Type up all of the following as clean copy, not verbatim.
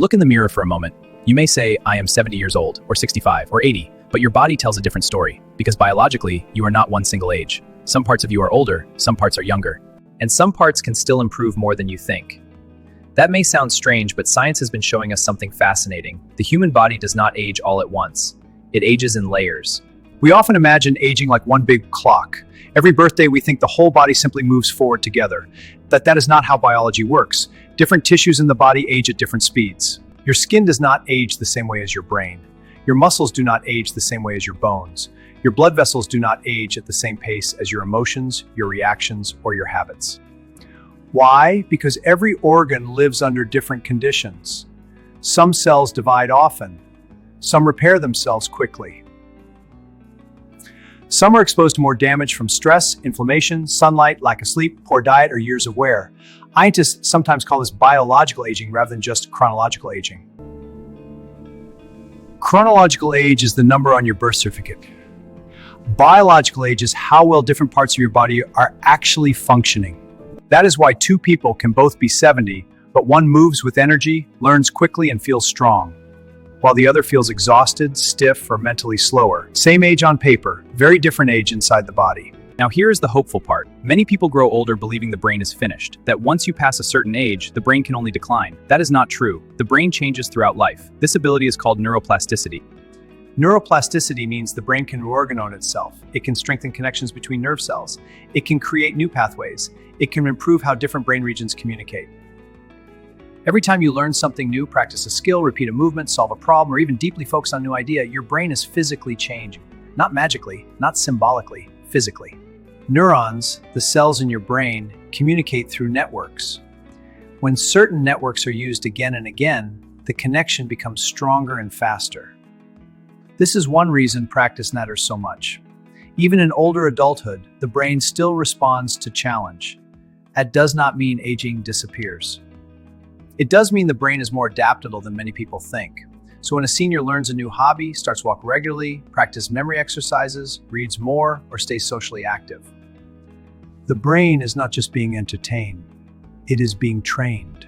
Look in the mirror for a moment. You may say, I am 70 years old, or 65, or 80, but your body tells a different story, because biologically, you are not one single age. Some parts of you are older, some parts are younger, and some parts can still improve more than you think. That may sound strange, but science has been showing us something fascinating. The human body does not age all at once. It ages in layers. We often imagine aging like one big clock. Every birthday, we think the whole body simply moves forward together. That is not how biology works. Different tissues in the body age at different speeds. Your skin does not age the same way as your brain. Your muscles do not age the same way as your bones. Your blood vessels do not age at the same pace as your emotions, your reactions, or your habits. Why? Because every organ lives under different conditions. Some cells divide often. Some repair themselves quickly. Some are exposed to more damage from stress, inflammation, sunlight, lack of sleep, poor diet, or years of wear. Scientists sometimes call this biological aging rather than just chronological aging. Chronological age is the number on your birth certificate. Biological age is how well different parts of your body are actually functioning. That is why two people can both be 70, but one moves with energy, learns quickly, and feels strong, while the other feels exhausted, stiff, or mentally slower. Same age on paper, very different age inside the body. Now here is the hopeful part. Many people grow older believing the brain is finished, that once you pass a certain age, the brain can only decline. That is not true. The brain changes throughout life. This ability is called neuroplasticity. Neuroplasticity means the brain can reorganize itself. It can strengthen connections between nerve cells. It can create new pathways. It can improve how different brain regions communicate. Every time you learn something new, practice a skill, repeat a movement, solve a problem, or even deeply focus on a new idea, your brain is physically changing. Not magically, not symbolically, physically. Neurons, the cells in your brain, communicate through networks. When certain networks are used again and again, the connection becomes stronger and faster. This is one reason practice matters so much. Even in older adulthood, the brain still responds to challenge. That does not mean aging disappears. It does mean the brain is more adaptable than many people think. So when a senior learns a new hobby, starts walking regularly, practices memory exercises, reads more, or stays socially active, the brain is not just being entertained, it is being trained.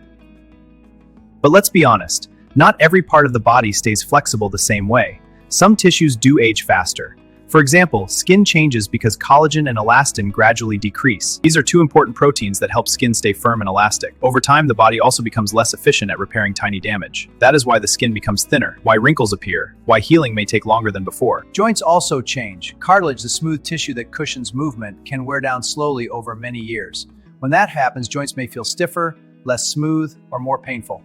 But let's be honest, not every part of the body stays flexible the same way. Some tissues do age faster. For example, skin changes because collagen and elastin gradually decrease. These are two important proteins that help skin stay firm and elastic. Over time, the body also becomes less efficient at repairing tiny damage. That is why the skin becomes thinner, why wrinkles appear, why healing may take longer than before. Joints also change. Cartilage, the smooth tissue that cushions movement, can wear down slowly over many years. When that happens, joints may feel stiffer, less smooth, or more painful.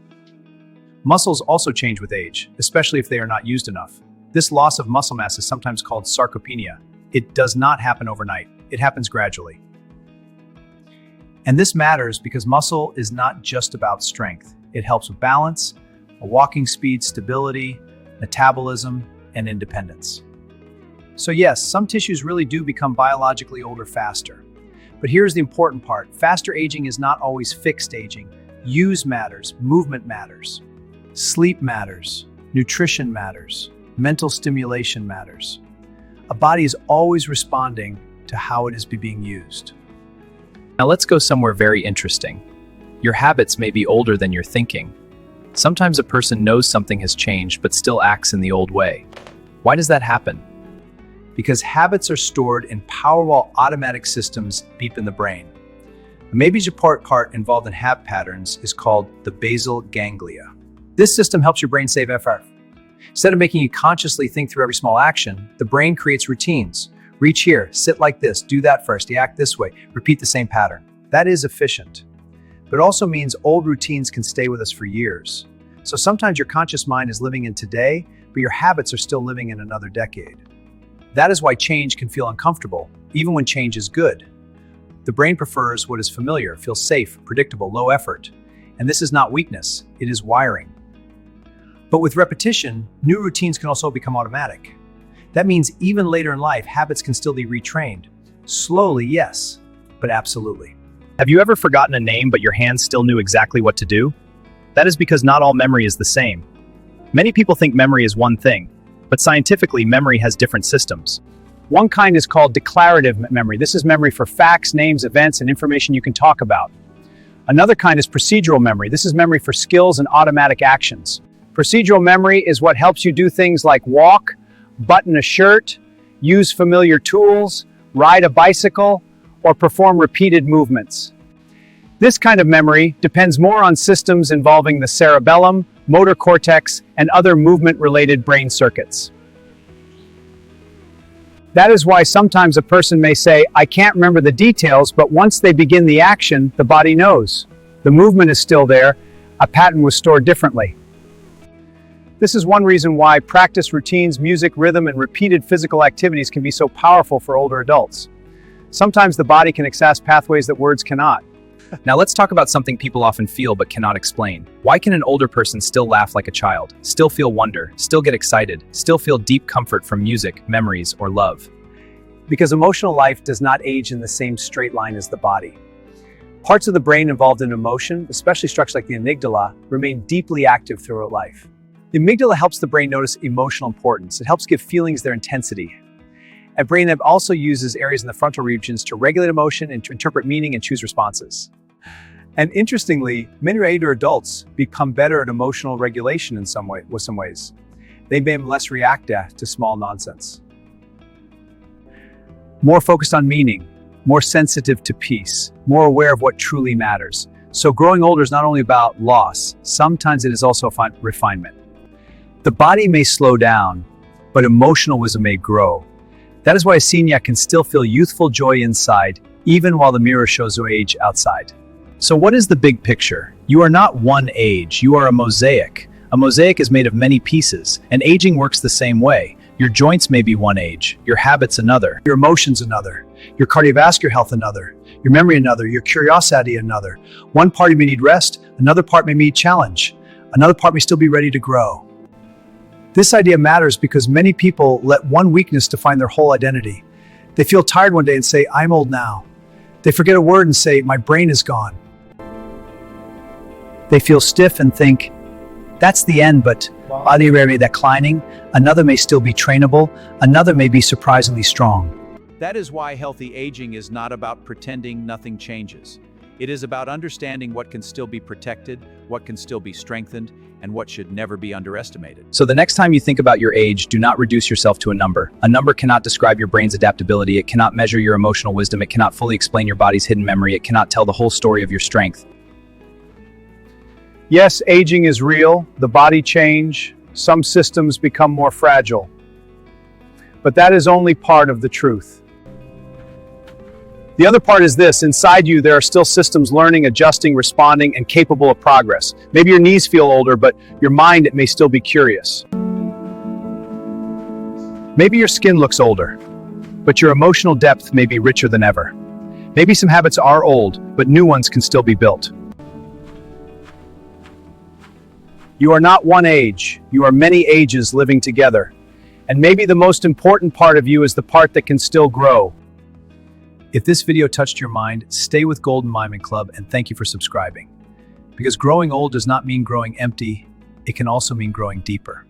Muscles also change with age, especially if they are not used enough. This loss of muscle mass is sometimes called sarcopenia. It does not happen overnight. It happens gradually. And this matters because muscle is not just about strength. It helps with balance, walking speed, stability, metabolism, and independence. So yes, some tissues really do become biologically older faster. But here's the important part. Faster aging is not always fixed aging. Use matters, movement matters, sleep matters, nutrition matters. Mental stimulation matters. A body is always responding to how it is being used. Now let's go somewhere very interesting. Your habits may be older than your thinking. Sometimes a person knows something has changed but still acts in the old way. Why does that happen? Because habits are stored in powerful automatic systems deep in the brain. A major part involved in habit patterns is called the basal ganglia. This system helps your brain save effort. Instead of making you consciously think through every small action, the brain creates routines. Reach here, sit like this, do that first, you act this way, repeat the same pattern. That is efficient. But it also means old routines can stay with us for years. So sometimes your conscious mind is living in today, but your habits are still living in another decade. That is why change can feel uncomfortable, even when change is good. The brain prefers what is familiar, feels safe, predictable, low effort. And this is not weakness, it is wiring. But with repetition, new routines can also become automatic. That means even later in life, habits can still be retrained. Slowly, yes, but absolutely. Have you ever forgotten a name but your hands still knew exactly what to do? That is because not all memory is the same. Many people think memory is one thing, but scientifically, memory has different systems. One kind is called declarative memory. This is memory for facts, names, events, and information you can talk about. Another kind is procedural memory. This is memory for skills and automatic actions. Procedural memory is what helps you do things like walk, button a shirt, use familiar tools, ride a bicycle, or perform repeated movements. This kind of memory depends more on systems involving the cerebellum, motor cortex, and other movement-related brain circuits. That is why sometimes a person may say, "I can't remember the details," but once they begin the action, the body knows. The movement is still there, a pattern was stored differently. This is one reason why practice routines, music, rhythm, and repeated physical activities can be so powerful for older adults. Sometimes the body can access pathways that words cannot. Now let's talk about something people often feel but cannot explain. Why can an older person still laugh like a child, still feel wonder, still get excited, still feel deep comfort from music, memories, or love? Because emotional life does not age in the same straight line as the body. Parts of the brain involved in emotion, especially structures like the amygdala, remain deeply active throughout life. The amygdala helps the brain notice emotional importance. It helps give feelings their intensity. A brain that also uses areas in the frontal regions to regulate emotion and to interpret meaning and choose responses. And interestingly, many older adults become better at emotional regulation in some ways. They may less react to small nonsense. More focused on meaning, more sensitive to peace, more aware of what truly matters. So growing older is not only about loss, sometimes it is also refinement. The body may slow down, but emotional wisdom may grow. That is why a senior can still feel youthful joy inside, even while the mirror shows age outside. So what is the big picture? You are not one age, you are a mosaic. A mosaic is made of many pieces, and aging works the same way. Your joints may be one age, your habits another, your emotions another, your cardiovascular health another, your memory another, your curiosity another. One part may need rest, another part may need challenge, another part may still be ready to grow. This idea matters because many people let one weakness define their whole identity. They feel tired one day and say, "I'm old now." They forget a word and say, "My brain is gone." They feel stiff and think, "That's the end," but body may be declining, another may still be trainable, another may be surprisingly strong. That is why healthy aging is not about pretending nothing changes. It is about understanding what can still be protected, what can still be strengthened, and what should never be underestimated. So the next time you think about your age, do not reduce yourself to a number. A number cannot describe your brain's adaptability, it cannot measure your emotional wisdom, it cannot fully explain your body's hidden memory, it cannot tell the whole story of your strength. Yes, aging is real, the body change, some systems become more fragile. But that is only part of the truth. The other part is this: inside you, there are still systems learning, adjusting, responding, and capable of progress. Maybe your knees feel older, but your mind, it may still be curious. Maybe your skin looks older, but your emotional depth may be richer than ever. Maybe some habits are old, but new ones can still be built. You are not one age, you are many ages living together. And maybe the most important part of you is the part that can still grow. If this video touched your mind, stay with Golden Mindset Club and thank you for subscribing. Because growing old does not mean growing empty, it can also mean growing deeper.